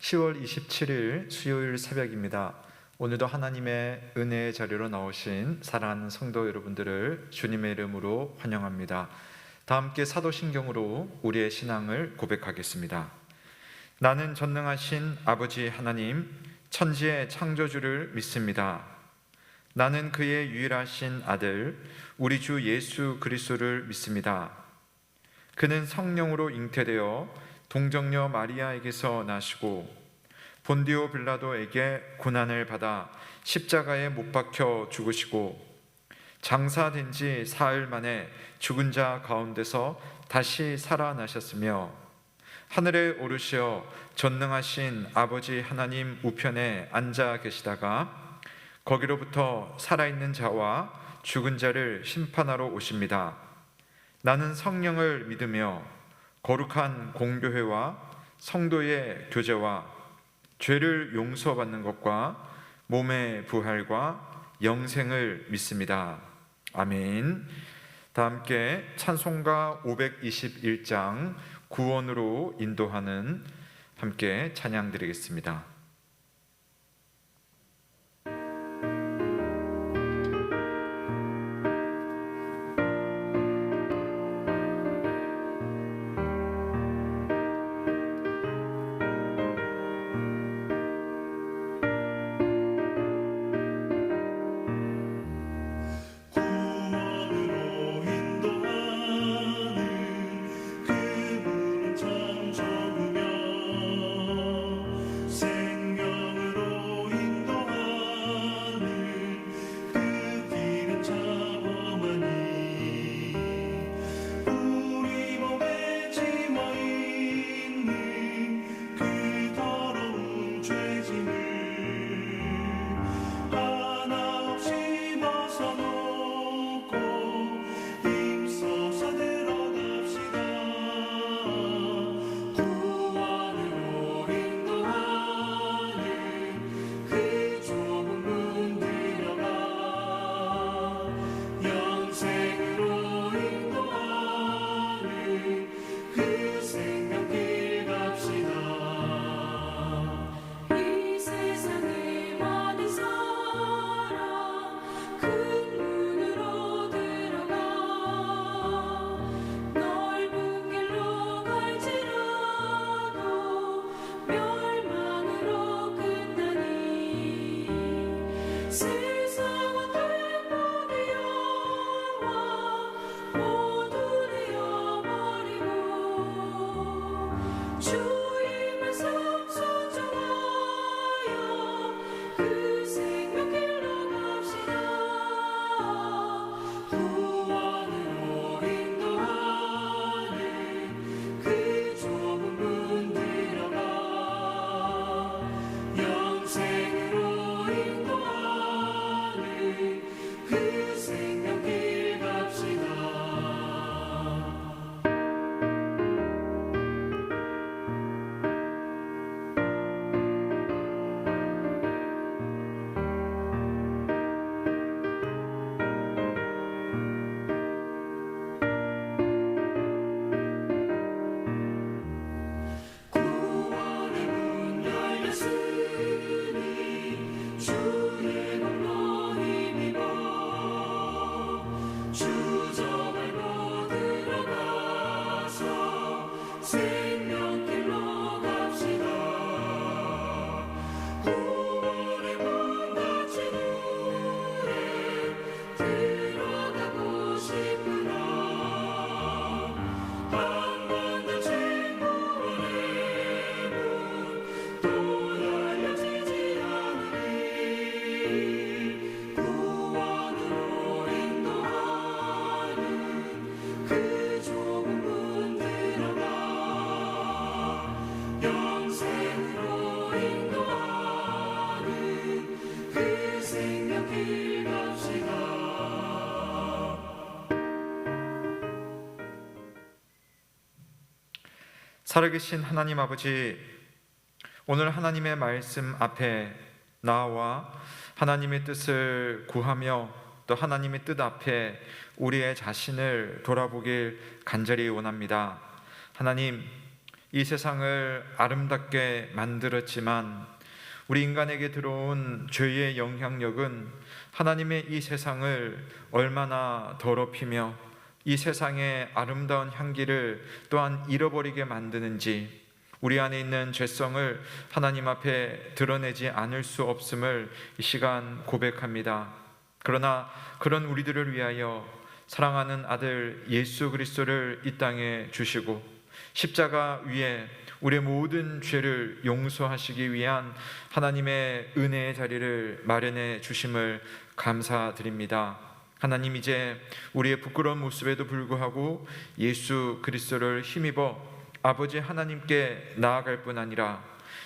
10월 27일 수요일 새벽입니다. 오늘도 하나님의 은혜의 자리로 나오신 사랑하는 성도 여러분들을 주님의 이름으로 환영합니다. 다 함께 사도신경으로 우리의 신앙을 고백하겠습니다. 나는 전능하신 아버지 하나님, 천지의 창조주를 믿습니다. 나는 그의 유일하신 아들, 우리 주 예수 그리스도를 믿습니다. 그는 성령으로 잉태되어 동정녀 마리아에게서 나시고 본디오 빌라도에게 고난을 받아 십자가에 못 박혀 죽으시고 장사된 지 사흘 만에 죽은 자 가운데서 다시 살아나셨으며 하늘에 오르시어 전능하신 아버지 하나님 우편에 앉아 계시다가 거기로부터 살아있는 자와 죽은 자를 심판하러 오십니다. 나는 성령을 믿으며 거룩한 공교회와 성도의 교제와 죄를 용서받는 것과 몸의 부활과 영생을 믿습니다. 아멘. 다 함께 찬송가 521장 구원으로 인도하는 함께 찬양 드리겠습니다. 살아계신 하나님 아버지, 오늘 하나님의 말씀 앞에 나와 하나님의 뜻을 구하며 또 하나님의 뜻 앞에 우리의 자신을 돌아보길 간절히 원합니다. 하나님, 이 세상을 아름답게 만들었지만 우리 인간에게 들어온 죄의 영향력은 하나님의 이 세상을 얼마나 더럽히며 이 세상의 아름다운 향기를 또한 잃어버리게 만드는지 우리 안에 있는 죄성을 하나님 앞에 드러내지 않을 수 없음을 이 시간 고백합니다. 그러나 그런 우리들을 위하여 사랑하는 아들 예수 그리스도를 이 땅에 주시고 십자가 위에 우리의 모든 죄를 용서하시기 위한 하나님의 은혜의 자리를 마련해 주심을 감사드립니다. 하나님, 이제 우리의 부끄러운 모습에도 불구하고 예수 그리스도를 힘입어 아버지 하나님께 나아갈 뿐 아니라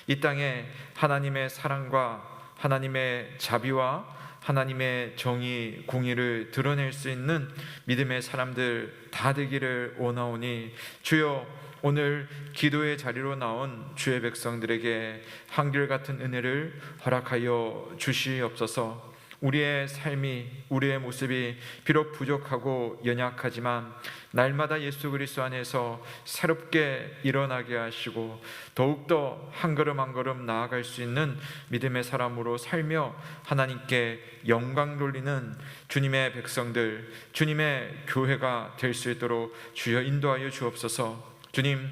이 땅에 하나님의 사랑과 하나님의 자비와 하나님의 정의, 공의를 드러낼 수 있는 믿음의 사람들 다 되기를 원하오니 주여, 오늘 기도의 자리로 나온 주의 백성들에게 한결같은 은혜를 허락하여 주시옵소서. 우리의 삶이, 우리의 모습이 비록 부족하고 연약하지만 날마다 예수 그리스도 안에서 새롭게 일어나게 하시고 더욱더 한 걸음 한 걸음 나아갈 수 있는 믿음의 사람으로 살며 하나님께 영광 돌리는 주님의 백성들, 주님의 교회가 될 수 있도록 주여 인도하여 주옵소서. 주님,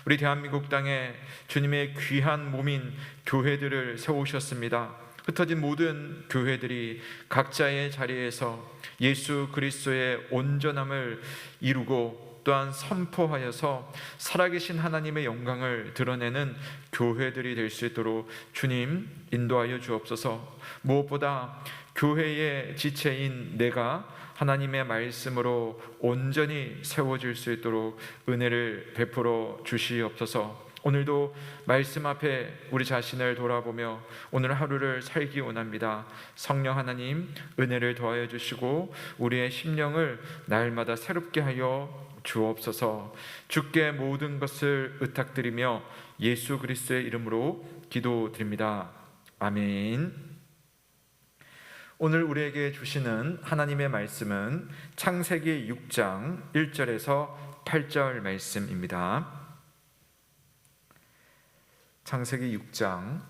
우리 대한민국 땅에 주님의 귀한 몸인 교회들을 세우셨습니다. 흩어진 모든 교회들이 각자의 자리에서 예수 그리스도의 온전함을 이루고 또한 선포하여서 살아계신 하나님의 영광을 드러내는 교회들이 될 수 있도록 주님 인도하여 주옵소서. 무엇보다 교회의 지체인 내가 하나님의 말씀으로 온전히 세워질 수 있도록 은혜를 베풀어 주시옵소서. 오늘도 말씀 앞에 우리 자신을 돌아보며 오늘 하루를 살기 원합니다. 성령 하나님, 은혜를 더하여 주시고 우리의 심령을 날마다 새롭게 하여 주옵소서. 주께 모든 것을 의탁드리며 예수 그리스도의 이름으로 기도드립니다. 아멘. 오늘 우리에게 주시는 하나님의 말씀은 창세기 6장 1절에서 8절 말씀입니다. 창세기 6장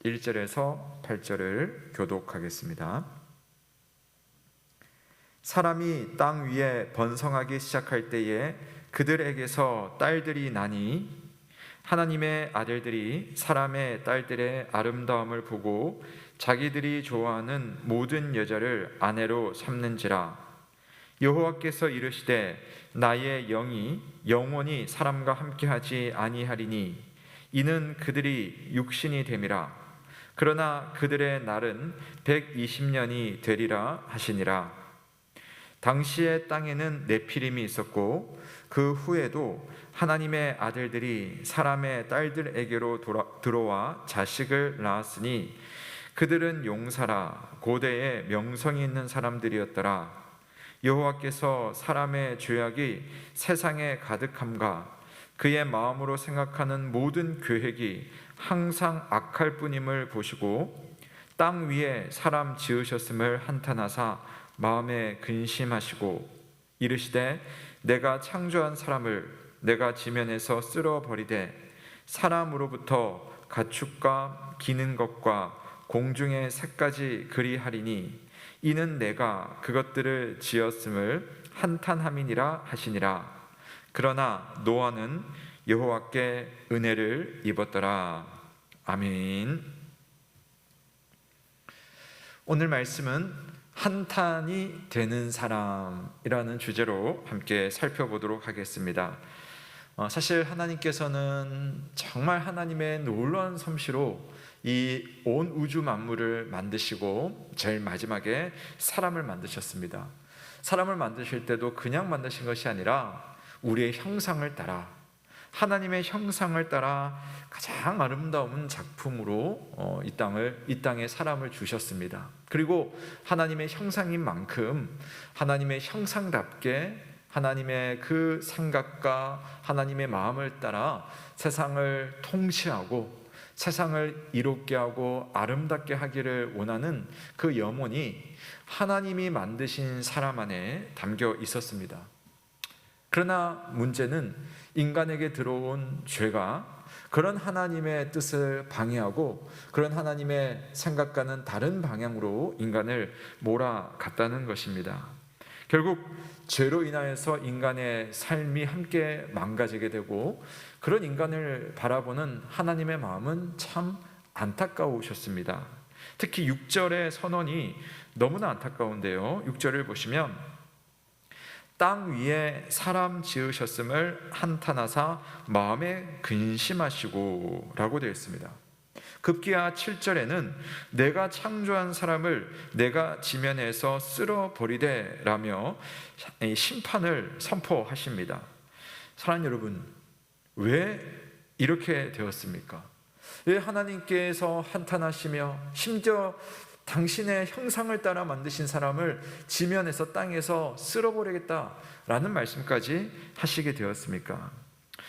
1절에서 8절을 교독하겠습니다. 사람이 땅 위에 번성하기 시작할 때에 그들에게서 딸들이 나니 하나님의 아들들이 사람의 딸들의 아름다움을 보고 자기들이 좋아하는 모든 여자를 아내로 삼는지라. 여호와께서 이르시되 나의 영이 영원히 사람과 함께하지 아니하리니 이는 그들이 육신이 됨이라. 그러나 그들의 날은 120년이 되리라 하시니라. 당시의 땅에는 네피림이 있었고 그 후에도 하나님의 아들들이 사람의 딸들에게로 들어와 자식을 낳았으니 그들은 용사라 고대에 명성이 있는 사람들이었더라. 여호와께서 사람의 죄악이 세상에 가득함과 그의 마음으로 생각하는 모든 계획이 항상 악할 뿐임을 보시고 땅 위에 사람 지으셨음을 한탄하사 마음에 근심하시고 이르시되 내가 창조한 사람을 내가 지면에서 쓸어버리되 사람으로부터 가축과 기는 것과 공중의 새까지 그리하리니 이는 내가 그것들을 지었음을 한탄함이니라 하시니라. 그러나 노아는 여호와께 은혜를 입었더라. 아멘. 오늘 말씀은 한탄이 되는 사람이라는 주제로 함께 살펴보도록 하겠습니다. 사실 하나님께서는 정말 하나님의 놀라운 솜씨로 이 온 우주 만물을 만드시고 제일 마지막에 사람을 만드셨습니다. 사람을 만드실 때도 그냥 만드신 것이 아니라 우리의 형상을 따라, 하나님의 형상을 따라 가장 아름다운 작품으로 이 땅에 사람을 주셨습니다. 그리고 하나님의 형상인 만큼 하나님의 형상답게 하나님의 그 생각과 하나님의 마음을 따라 세상을 통치하고 세상을 이롭게 하고 아름답게 하기를 원하는 그 염원이 하나님이 만드신 사람 안에 담겨 있었습니다. 그러나 문제는 인간에게 들어온 죄가 그런 하나님의 뜻을 방해하고 그런 하나님의 생각과는 다른 방향으로 인간을 몰아갔다는 것입니다. 결국 죄로 인하여서 인간의 삶이 함께 망가지게 되고 그런 인간을 바라보는 하나님의 마음은 참 안타까우셨습니다. 특히 6절의 선언이 너무나 안타까운데요. 6절을 보시면 땅 위에 사람 지으셨음을 한탄하사 마음에 근심하시고 라고 되어 있습니다. 급기야 7절에는 내가 창조한 사람을 내가 지면에서 쓸어버리되 라며 심판을 선포하십니다. 사랑하는 여러분, 왜 이렇게 되었습니까? 왜 하나님께서 한탄하시며 심지어 당신의 형상을 따라 만드신 사람을 지면에서 땅에서 쓸어버리겠다라는 말씀까지 하시게 되었습니까?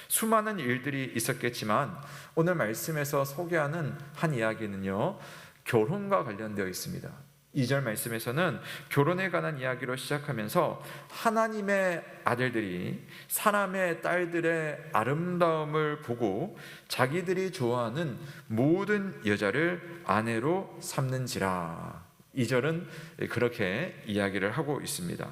수많은 일들이 있었겠지만 오늘 말씀에서 소개하는 한 이야기는요, 결혼과 관련되어 있습니다. 2절 말씀에서는 결혼에 관한 이야기로 시작하면서 하나님의 아들들이 사람의 딸들의 아름다움을 보고 자기들이 좋아하는 모든 여자를 아내로 삼는지라. 2절은 그렇게 이야기를 하고 있습니다.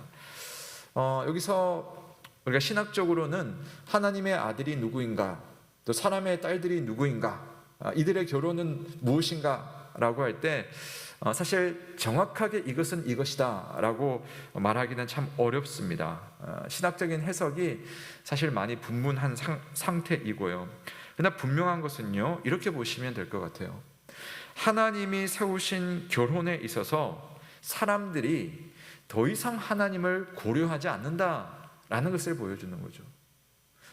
여기서 우리가 신학적으로는 하나님의 아들이 누구인가, 또 사람의 딸들이 누구인가, 이들의 결혼은 무엇인가 라고 할 때 사실 정확하게 이것은 이것이다 라고 말하기는 참 어렵습니다. 신학적인 해석이 사실 많이 분분한 상태이고요. 그러나 분명한 것은요, 이렇게 보시면 될 것 같아요. 하나님이 세우신 결혼에 있어서 사람들이 더 이상 하나님을 고려하지 않는다라는 것을 보여주는 거죠.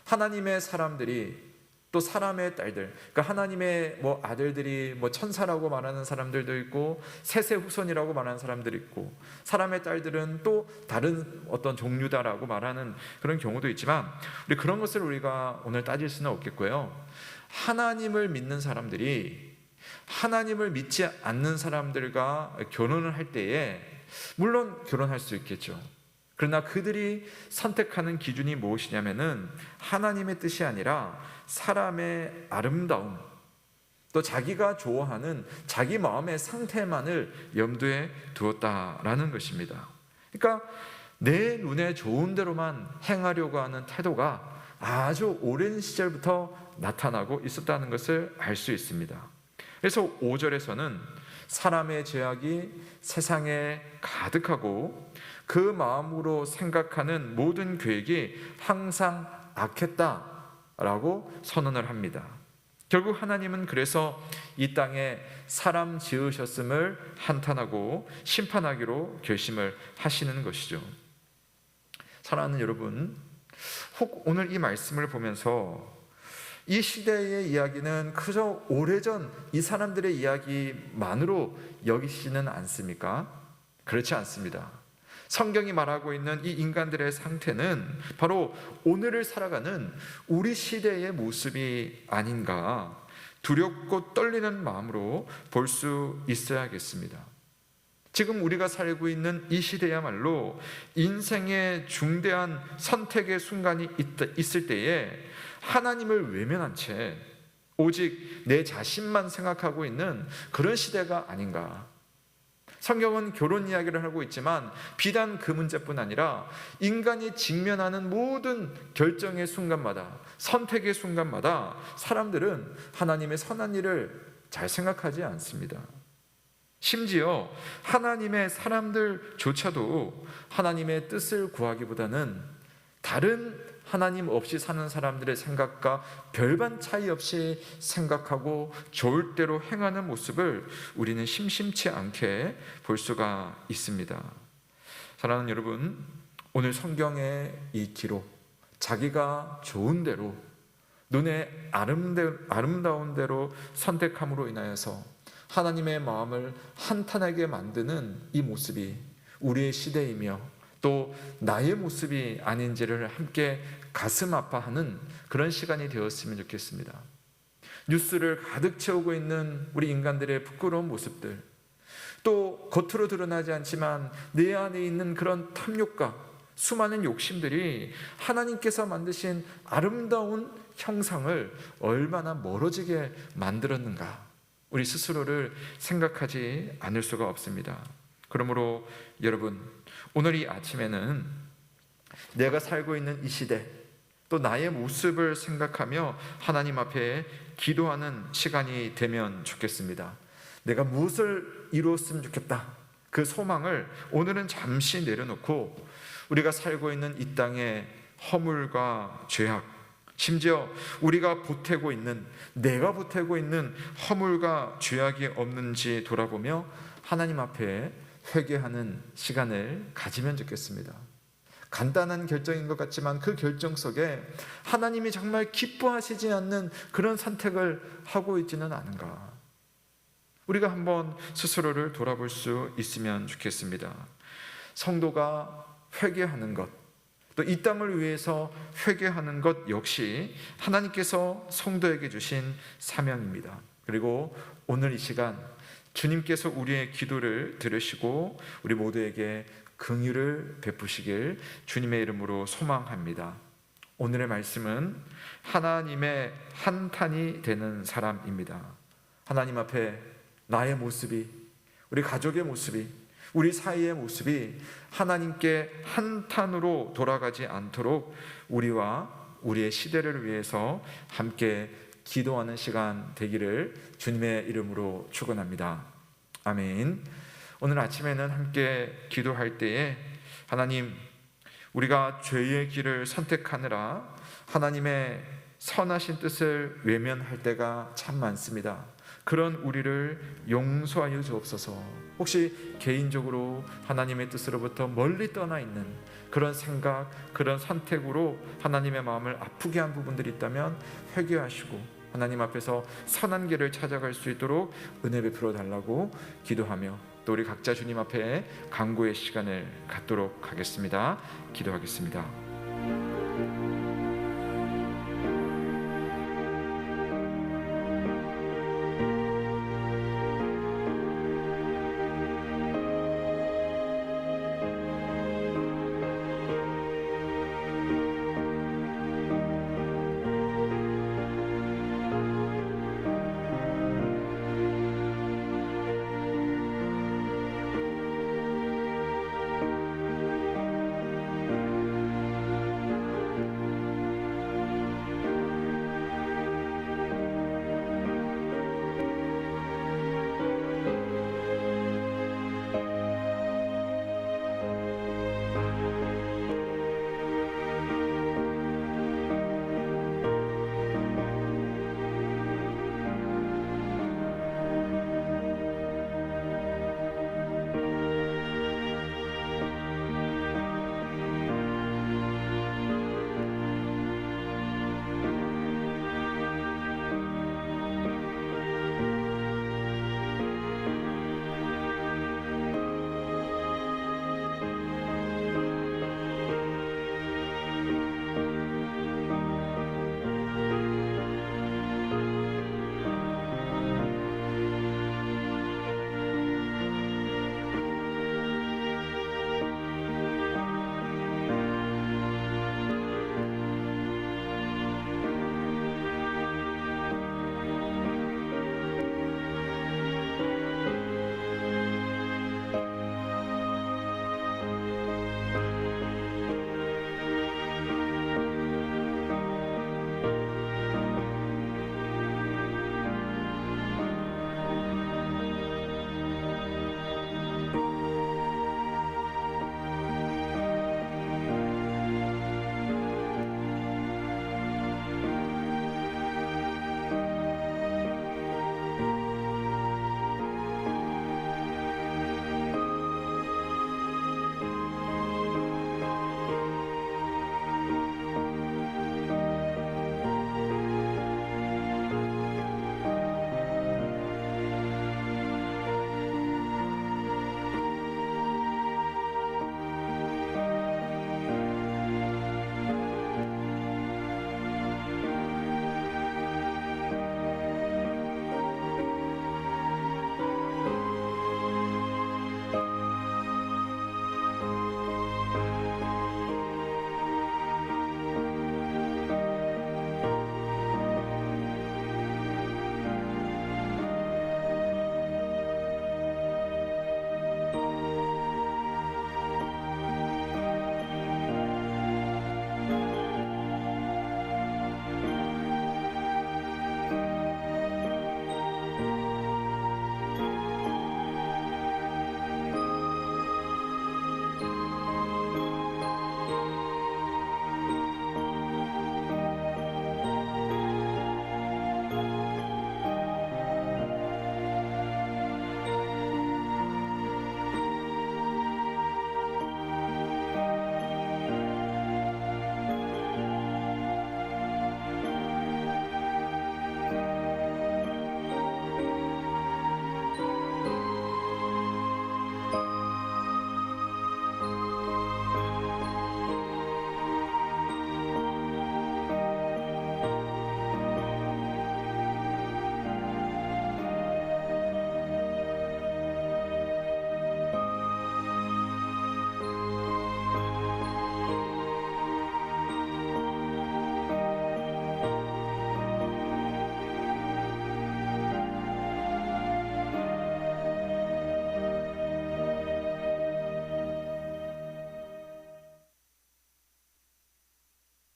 하나님의 사람들이, 또 사람의 딸들, 그러니까 하나님의 아들들이 천사라고 말하는 사람들도 있고 셋의 후손이라고 말하는 사람들이 있고, 사람의 딸들은 또 다른 어떤 종류다라고 말하는 그런 경우도 있지만, 우리 그런 것을 우리가 오늘 따질 수는 없겠고요. 하나님을 믿는 사람들이 하나님을 믿지 않는 사람들과 결혼을 할 때에 물론 결혼할 수 있겠죠. 그러나 그들이 선택하는 기준이 무엇이냐면은 하나님의 뜻이 아니라 사람의 아름다움, 또 자기가 좋아하는 자기 마음의 상태만을 염두에 두었다라는 것입니다. 그러니까 내 눈에 좋은 대로만 행하려고 하는 태도가 아주 오랜 시절부터 나타나고 있었다는 것을 알 수 있습니다. 그래서 5절에서는 사람의 죄악이 세상에 가득하고 그 마음으로 생각하는 모든 계획이 항상 악했다라고 선언을 합니다. 결국 하나님은 그래서 이 땅에 사람 지으셨음을 한탄하고 심판하기로 결심을 하시는 것이죠. 사랑하는 여러분, 혹 오늘 이 말씀을 보면서 이 시대의 이야기는 그저 오래전 이 사람들의 이야기만으로 여기시는 않습니까? 그렇지 않습니다. 성경이 말하고 있는 이 인간들의 상태는 바로 오늘을 살아가는 우리 시대의 모습이 아닌가 두렵고 떨리는 마음으로 볼 수 있어야겠습니다. 지금 우리가 살고 있는 이 시대야말로 인생의 중대한 선택의 순간이 있을 때에 하나님을 외면한 채 오직 내 자신만 생각하고 있는 그런 시대가 아닌가. 성경은 결혼 이야기를 하고 있지만 비단 그 문제뿐 아니라 인간이 직면하는 모든 결정의 순간마다, 선택의 순간마다 사람들은 하나님의 선한 일을 잘 생각하지 않습니다. 심지어 하나님의 사람들조차도 하나님의 뜻을 구하기보다는 다른 하나님 없이 사는 사람들의 생각과 별반 차이 없이 생각하고 좋을 대로 행하는 모습을 우리는 심심치 않게 볼 수가 있습니다. 사랑하는 여러분, 오늘 성경의 이 기록, 자기가 좋은 대로 눈에 아름다운 대로 선택함으로 인하여서 하나님의 마음을 한탄하게 만드는 이 모습이 우리의 시대이며 또 나의 모습이 아닌지를 함께 가슴 아파하는 그런 시간이 되었으면 좋겠습니다. 뉴스를 가득 채우고 있는 우리 인간들의 부끄러운 모습들, 또 겉으로 드러나지 않지만 내 안에 있는 그런 탐욕과 수많은 욕심들이 하나님께서 만드신 아름다운 형상을 얼마나 멀어지게 만들었는가, 우리 스스로를 생각하지 않을 수가 없습니다. 그러므로 여러분, 오늘 이 아침에는 내가 살고 있는 이 시대, 또 나의 모습을 생각하며 하나님 앞에 기도하는 시간이 되면 좋겠습니다. 내가 무엇을 이루었으면 좋겠다, 그 소망을 오늘은 잠시 내려놓고 우리가 살고 있는 이 땅의 허물과 죄악, 심지어 우리가 보태고 있는, 내가 보태고 있는 허물과 죄악이 없는지 돌아보며 하나님 앞에 회개하는 시간을 가지면 좋겠습니다. 간단한 결정인 것 같지만 그 결정 속에 하나님이 정말 기뻐하시지 않는 그런 선택을 하고 있지는 않은가, 우리가 한번 스스로를 돌아볼 수 있으면 좋겠습니다. 성도가 회개하는 것, 또 이 땅을 위해서 회개하는 것 역시 하나님께서 성도에게 주신 사명입니다. 그리고 오늘 이 시간 주님께서 우리의 기도를 들으시고 우리 모두에게 긍휼을 베푸시길 주님의 이름으로 소망합니다. 오늘의 말씀은 하나님의 한탄이 되는 사람입니다. 하나님 앞에 나의 모습이, 우리 가족의 모습이, 우리 사이의 모습이 하나님께 한탄으로 돌아가지 않도록 우리와 우리의 시대를 위해서 함께 기도하는 시간 되기를 주님의 이름으로 축원합니다. 아멘. 오늘 아침에는 함께 기도할 때에 하나님, 우리가 죄의 길을 선택하느라 하나님의 선하신 뜻을 외면할 때가 참 많습니다. 그런 우리를 용서하여 주옵소서. 혹시 개인적으로 하나님의 뜻으로부터 멀리 떠나 있는 그런 생각, 그런 선택으로 하나님의 마음을 아프게 한 부분들이 있다면 회개하시고 하나님 앞에서 선한 길을 찾아갈 수 있도록 은혜 베풀어 달라고 기도하며 또 우리 각자 주님 앞에 간구의 시간을 갖도록 하겠습니다. 기도하겠습니다.